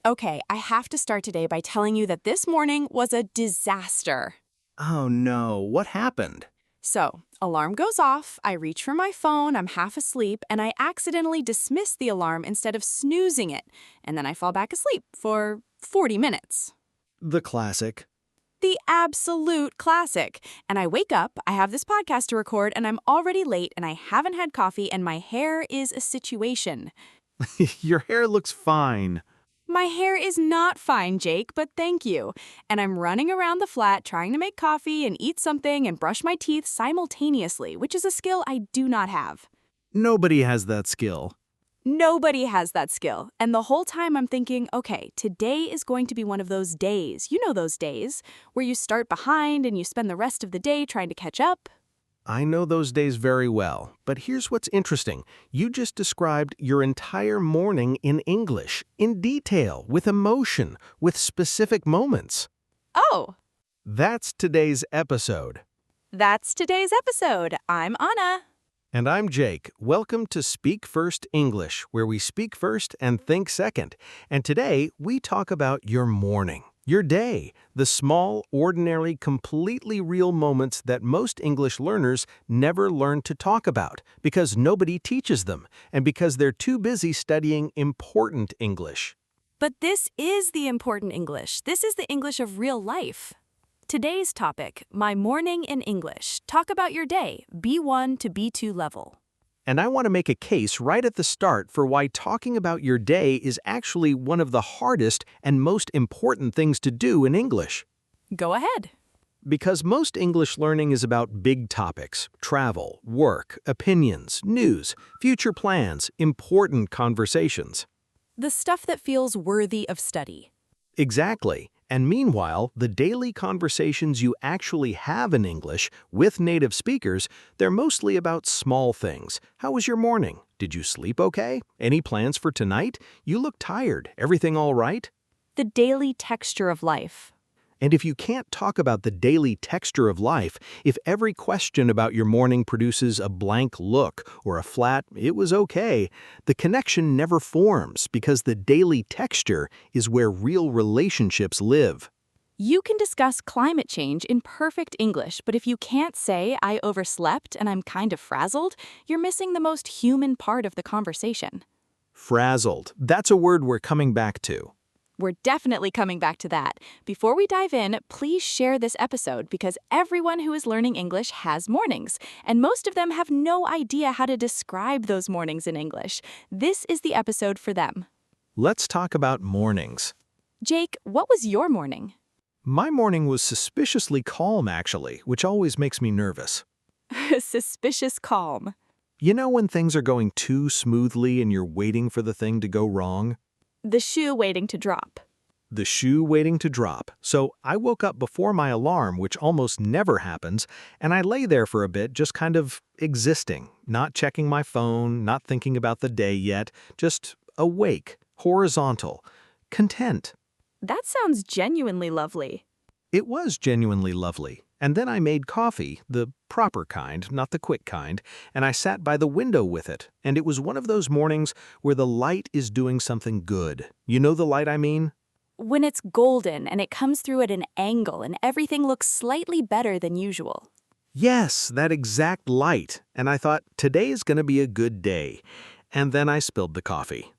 Okay, I have to start today by telling you that this morning was a disaster. Oh no, what happened? So, alarm goes off, I reach for my phone, I'm half asleep, and I accidentally dismiss the alarm instead of snoozing it, and then I fall back asleep for 40 minutes. The classic. The absolute classic. And I wake up, I have this podcast to record, and I'm already late, and I haven't had coffee, and my hair is a situation. Your hair looks fine. My hair is not fine, Jake, but thank you. And I'm running around the flat trying to make coffee and eat something and brush my teeth simultaneously, which is a skill I do not have. Nobody has that skill. Nobody has that skill. And the whole time I'm thinking, okay, today is going to be one of those days, you know those days, where you start behind and you spend the rest of the day trying to catch up. I know those days very well, but here's what's interesting. You just described your entire morning in English, in detail, with emotion, with specific moments. Oh, That's today's episode. that's today's episode. I'm Anna. And I'm Jake. Welcome to Speak First English, where we speak first and think second. And today, we talk about your morning, your day, the small, ordinary, completely real moments that most English learners never learn to talk about because nobody teaches them and because they're too busy studying important English. But this is the important English. This is the English of real life. Today's topic, my morning in English. Talk about your day, B1 to B2 level. And I want to make a case right at the start for why talking about your day is actually one of the hardest and most important things to do in English. Go ahead. Because most English learning is about big topics, travel, work, opinions, news, future plans, important conversations. The stuff that feels worthy of study. Exactly. And meanwhile, the daily conversations you actually have in English with native speakers, they're mostly about small things. How was your morning? Did you sleep okay? Any plans for tonight? You look tired. Everything all right? The daily texture of life. And if you can't talk about the daily texture of life, if every question about your morning produces a blank look or a flat, "it was okay," the connection never forms because the daily texture is where real relationships live. You can discuss climate change in perfect English, but if you can't say, I overslept and I'm kind of frazzled, you're missing the most human part of the conversation. Frazzled. That's a word we're coming back to. We're definitely coming back to that. Before we dive in, please share this episode because everyone who is learning English has mornings, and most of them have no idea how to describe those mornings in English. This is the episode for them. Let's talk about mornings. Jake, what was your morning? My morning was suspiciously calm, actually, which always makes me nervous. Suspicious calm. You know when things are going too smoothly and you're waiting for the thing to go wrong? The shoe waiting to drop. The shoe waiting to drop. So I woke up before my alarm, which almost never happens, and I lay there for a bit just kind of existing, not checking my phone, not thinking about the day yet, just awake, horizontal, content. That sounds genuinely lovely. It was genuinely lovely. And then I made coffee, the proper kind, not the quick kind, and I sat by the window with it. And it was one of those mornings where the light is doing something good. You know the light I mean? When it's golden and it comes through at an angle and everything looks slightly better than usual. Yes, that exact light. And I thought, today is going to be a good day. And then I spilled the coffee.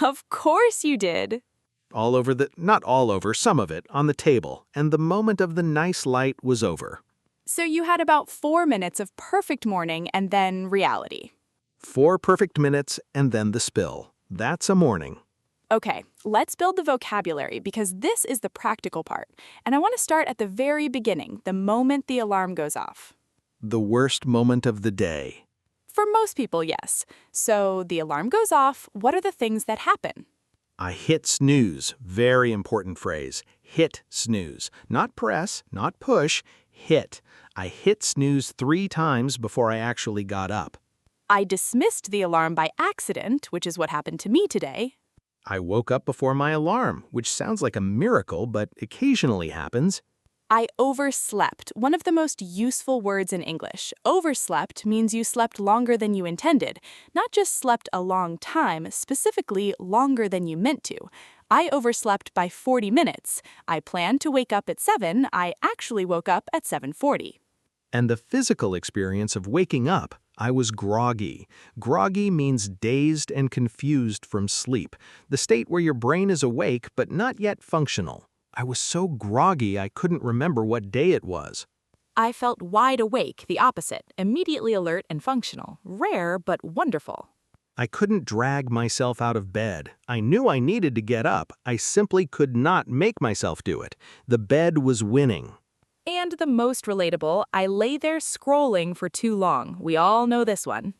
Of course you did. All over not all over, some of it, on the table, and the moment of the nice light was over. So you had about 4 minutes of perfect morning and then reality. 4 perfect minutes and then the spill. That's a morning. Okay, let's build the vocabulary because this is the practical part. And I want to start at the very beginning, the moment the alarm goes off. The worst moment of the day. For most people, yes. So the alarm goes off. What are the things that happen? I hit snooze. Very important phrase. Hit snooze. Not press, not push, hit. I hit snooze 3 times before I actually got up. I dismissed the alarm by accident, which is what happened to me today. I woke up before my alarm, which sounds like a miracle, but occasionally happens. I overslept, one of the most useful words in English. Overslept means you slept longer than you intended, not just slept a long time, specifically longer than you meant to. I overslept by 40 minutes. I planned to wake up at 7. I actually woke up at 7:40. And the physical experience of waking up, I was groggy. Groggy means dazed and confused from sleep, the state where your brain is awake but not yet functional. I was so groggy I couldn't remember what day it was. I felt wide awake, the opposite, immediately alert and functional. Rare, but wonderful. I couldn't drag myself out of bed. I knew I needed to get up. I simply could not make myself do it. The bed was winning. And the most relatable, I lay there scrolling for too long. We all know this one.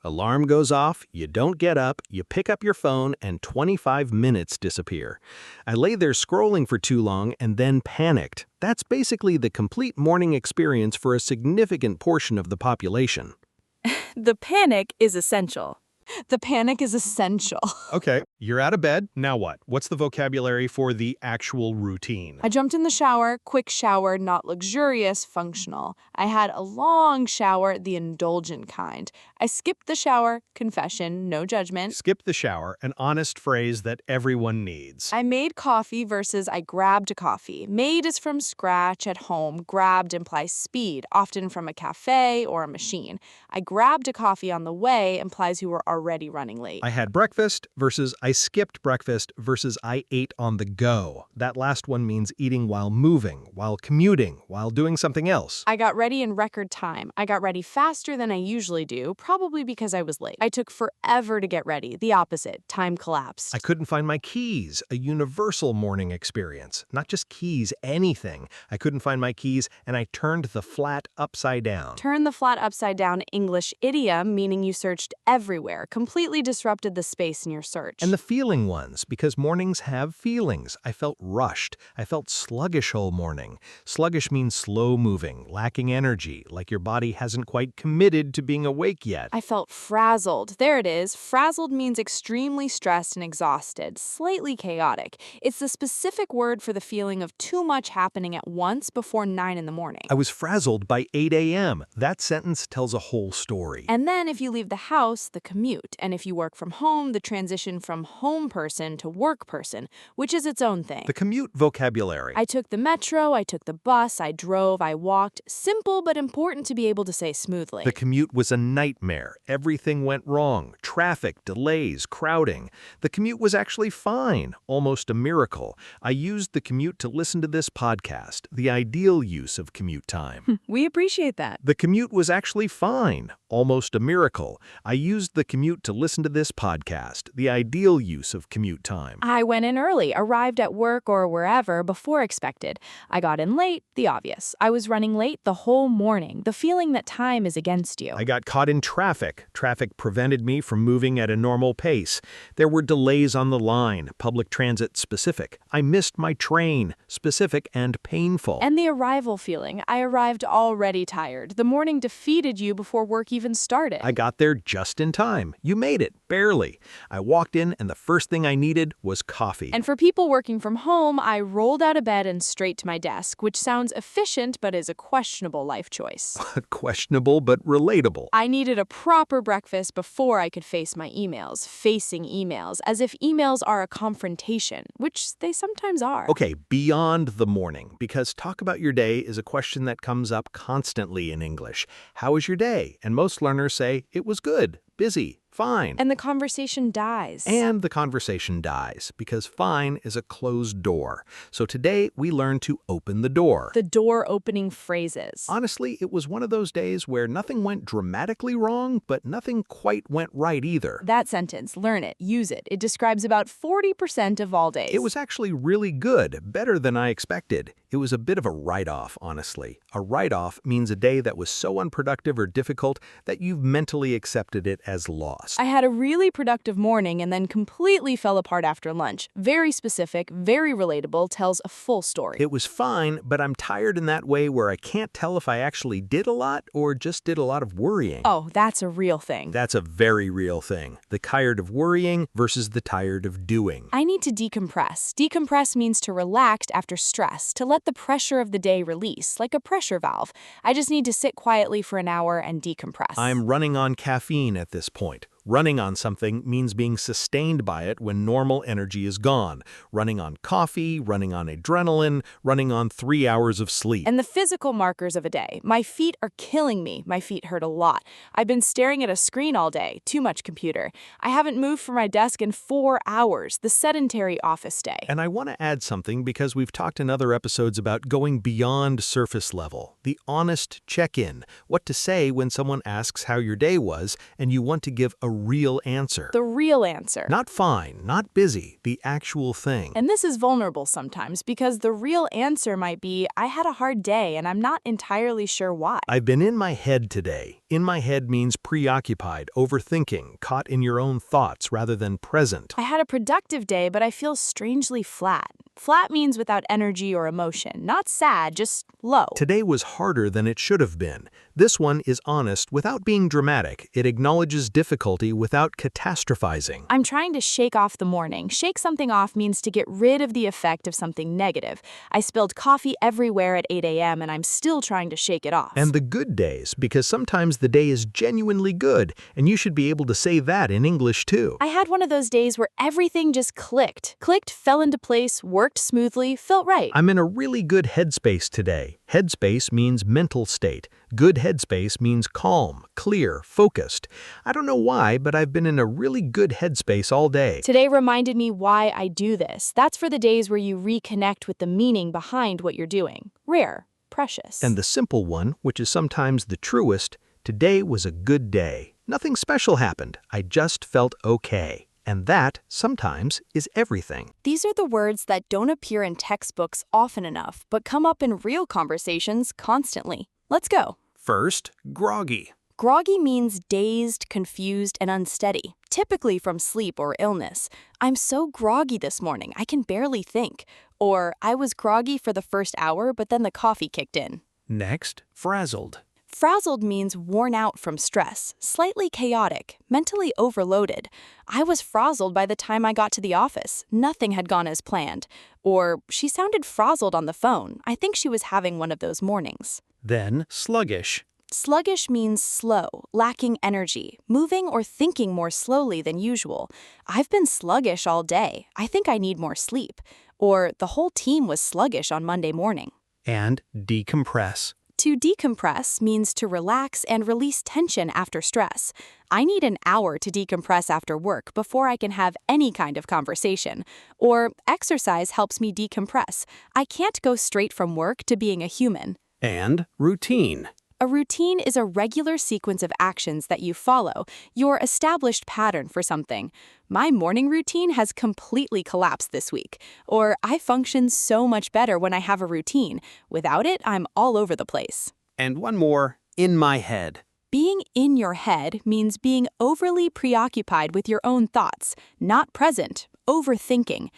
Alarm goes off, you don't get up, you pick up your phone, and 25 minutes disappear. I lay there scrolling for too long and then panicked. That's basically the complete morning experience for a significant portion of the population. The panic is essential. The panic is essential. Okay, you're out of bed. Now what? What's the vocabulary for the actual routine? I jumped in the shower, quick shower, not luxurious, functional. I had a long shower, the indulgent kind. I skipped the shower, confession, no judgment. Skip the shower, an honest phrase that everyone needs. I made coffee versus I grabbed a coffee. Made is from scratch at home. Grabbed implies speed, often from a cafe or a machine. I grabbed a coffee on the way implies you were already running late. I had breakfast versus I skipped breakfast versus I ate on the go. That last one means eating while moving, while commuting, while doing something else. I got ready in record time. I got ready faster than I usually do, probably because I was late. I took forever to get ready. The opposite. Time collapsed. I couldn't find my keys, a universal morning experience. Not just keys, anything. I couldn't find my keys, and I turned the flat upside down. Turn the flat upside down, English idiom, meaning you searched everywhere, completely disrupted the space in your search. And the feeling ones, because mornings have feelings. I felt rushed. I felt sluggish all morning. Sluggish means slow moving, lacking energy, like your body hasn't quite committed to being awake yet. I felt frazzled. There it is. Frazzled means extremely stressed and exhausted, slightly chaotic. It's the specific word for the feeling of too much happening at once before 9 in the morning. I was frazzled by 8 a.m. That sentence tells a whole story. And then if you leave the house, the commute. And if you work from home, the transition from home person to work person, which is its own thing. The commute vocabulary. I took the metro, I took the bus, I drove, I walked. Simple but important to be able to say smoothly. The commute was a nightmare. Everything went wrong. Traffic, delays, crowding. The commute was actually fine, almost a miracle. I used the commute to listen to this podcast, the ideal use of commute time. We appreciate that. The commute was actually fine, almost a miracle. I used the commute to listen to this podcast, the ideal use of commute time. I went in early, arrived at work or wherever before expected. I got in late, the obvious. I was running late the whole morning, the feeling that time is against you. I got caught in traffic. Traffic prevented me from moving at a normal pace. There were delays on the line, public transit specific. I missed my train, specific and painful. And the arrival feeling. I arrived already tired. The morning defeated you before work even started. I got there just in time. You made it, barely. I walked in and the first thing I needed was coffee. And for people working from home, I rolled out of bed and straight to my desk, which sounds efficient but is a questionable life choice. Questionable but relatable. I needed a proper breakfast before I could face my emails, facing emails, as if emails are a confrontation, which they sometimes are. Okay, beyond the morning, because talk about your day is a question that comes up constantly in English. How was your day? And most learners say, it was good, busy, fine. And the conversation dies. And the conversation dies, because fine is a closed door. So today, we learn to open the door. The door opening phrases. Honestly, it was one of those days where nothing went dramatically wrong, but nothing quite went right either. That sentence, learn it, use it. It describes about 40% of all days. It was actually really good, better than I expected. It was a bit of a write-off, honestly. A write-off means a day that was so unproductive or difficult that you've mentally accepted it as lost. I had a really productive morning and then completely fell apart after lunch. Very specific, very relatable, tells a full story. It was fine, but I'm tired in that way where I can't tell if I actually did a lot or just did a lot of worrying. Oh, that's a real thing. That's a very real thing. The tired of worrying versus the tired of doing. I need to decompress. Decompress means to relax after stress, to let the pressure of the day release, like a pressure valve. I just need to sit quietly for an hour and decompress. I'm running on caffeine at this point. Running on something means being sustained by it when normal energy is gone. Running on coffee, running on adrenaline, running on 3 hours of sleep. And the physical markers of a day. My feet are killing me. My feet hurt a lot. I've been staring at a screen all day. Too much computer. I haven't moved from my desk in 4 hours. The sedentary office day. And I want to add something because we've talked in other episodes about going beyond surface level. The honest check-in. What to say when someone asks how your day was and you want to give a real answer. The real answer. Not fine, not busy, the actual thing. And this is vulnerable sometimes because the real answer might be, I had a hard day and I'm not entirely sure why. I've been in my head today. In my head means preoccupied, overthinking, caught in your own thoughts rather than present. I had a productive day, but I feel strangely flat. Flat means without energy or emotion, not sad, just low. Today was harder than it should have been. This one is honest without being dramatic. It acknowledges difficulty without catastrophizing. I'm trying to shake off the morning. Shake something off means to get rid of the effect of something negative. I spilled coffee everywhere at 8 a.m. and I'm still trying to shake it off. And the good days, because sometimes the day is genuinely good, and you should be able to say that in English too. I had one of those days where everything just clicked. Clicked, fell into place, worked smoothly, felt right. I'm in a really good headspace today. Headspace means mental state. Good headspace means calm, clear, focused. I don't know why, but I've been in a really good headspace all day. Today reminded me why I do this. That's for the days where you reconnect with the meaning behind what you're doing. Rare, precious. And the simple one, which is sometimes the truest, today was a good day. Nothing special happened. I just felt okay. And that, sometimes, is everything. These are the words that don't appear in textbooks often enough, but come up in real conversations constantly. Let's go. First, groggy. Groggy means dazed, confused, and unsteady, typically from sleep or illness. I'm so groggy this morning, I can barely think. Or, I was groggy for the first hour, but then the coffee kicked in. Next, frazzled. Frazzled means worn out from stress, slightly chaotic, mentally overloaded. I was frazzled by the time I got to the office. Nothing had gone as planned. Or, she sounded frazzled on the phone. I think she was having one of those mornings. Then, sluggish. Sluggish means slow, lacking energy, moving or thinking more slowly than usual. I've been sluggish all day. I think I need more sleep. Or, the whole team was sluggish on Monday morning. And decompress. To decompress means to relax and release tension after stress. I need an hour to decompress after work before I can have any kind of conversation. Or exercise helps me decompress. I can't go straight from work to being a human. And routine. A routine is a regular sequence of actions that you follow, your established pattern for something. My morning routine has completely collapsed this week. Or I function so much better when I have a routine. Without it, I'm all over the place. And one more, in my head. Being in your head means being overly preoccupied with your own thoughts, not present, overthinking.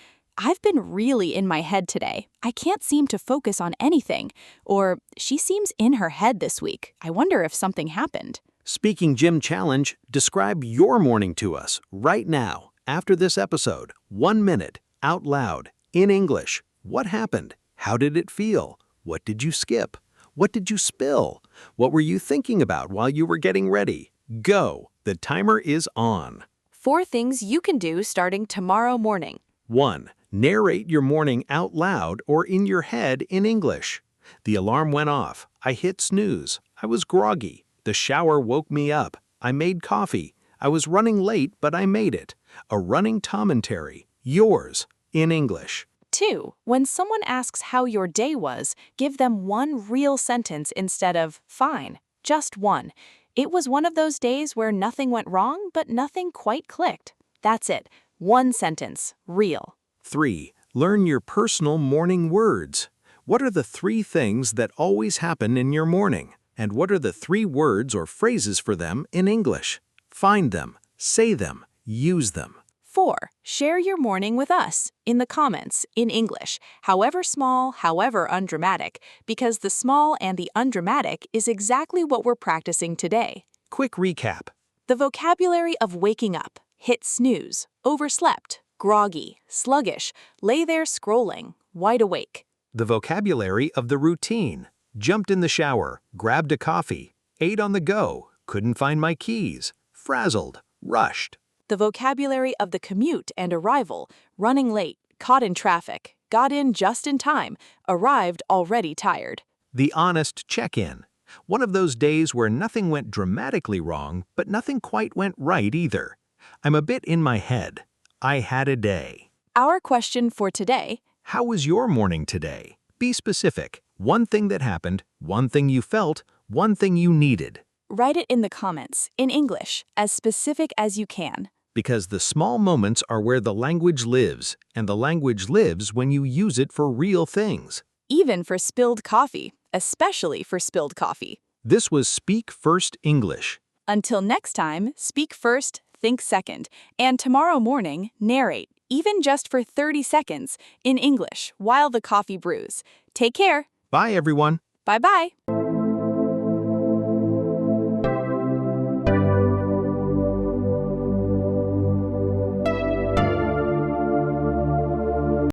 I've been really in my head today. I can't seem to focus on anything. Or, she seems in her head this week. I wonder if something happened. Speaking Gym Challenge, describe your morning to us right now, after this episode, 1 minute, out loud, in English. What happened? How did it feel? What did you skip? What did you spill? What were you thinking about while you were getting ready? Go! The timer is on. 4 things you can do starting tomorrow morning. 1. Narrate your morning out loud or in your head in English. The alarm went off. I hit snooze. I was groggy. The shower woke me up. I made coffee. I was running late, but I made it. A running commentary. Yours, in English. 2. When someone asks how your day was, give them one real sentence instead of fine. Just one. It was one of those days where nothing went wrong, but nothing quite clicked. That's it. One sentence. Real. 3. Learn your personal morning words. What are the 3 things that always happen in your morning? And what are the 3 words or phrases for them in English? Find them, say them, use them. 4. Share your morning with us, in the comments, in English, however small, however undramatic, because the small and the undramatic is exactly what we're practicing today. Quick recap. The vocabulary of waking up, hit snooze, overslept, groggy, sluggish, lay there scrolling, wide awake. The vocabulary of the routine. Jumped in the shower, grabbed a coffee, ate on the go, couldn't find my keys, frazzled, rushed. The vocabulary of the commute and arrival: running late, caught in traffic, got in just in time, arrived already tired. The honest check-in. One of those days where nothing went dramatically wrong, but nothing quite went right either. I'm a bit in my head. I had a day. Our question for today: How was your morning today? Be specific. One thing that happened, one thing you felt, one thing you needed. write it in the comments, in English, as specific as you can. Because the small moments are where the language lives, and the language lives when you use it for real things. Even for spilled coffee, especially for spilled coffee. This was Speak First English. Until next time, speak first, think second, and tomorrow morning, narrate, even just for 30 seconds, in English while the coffee brews. Take care. Bye, everyone. Bye-bye.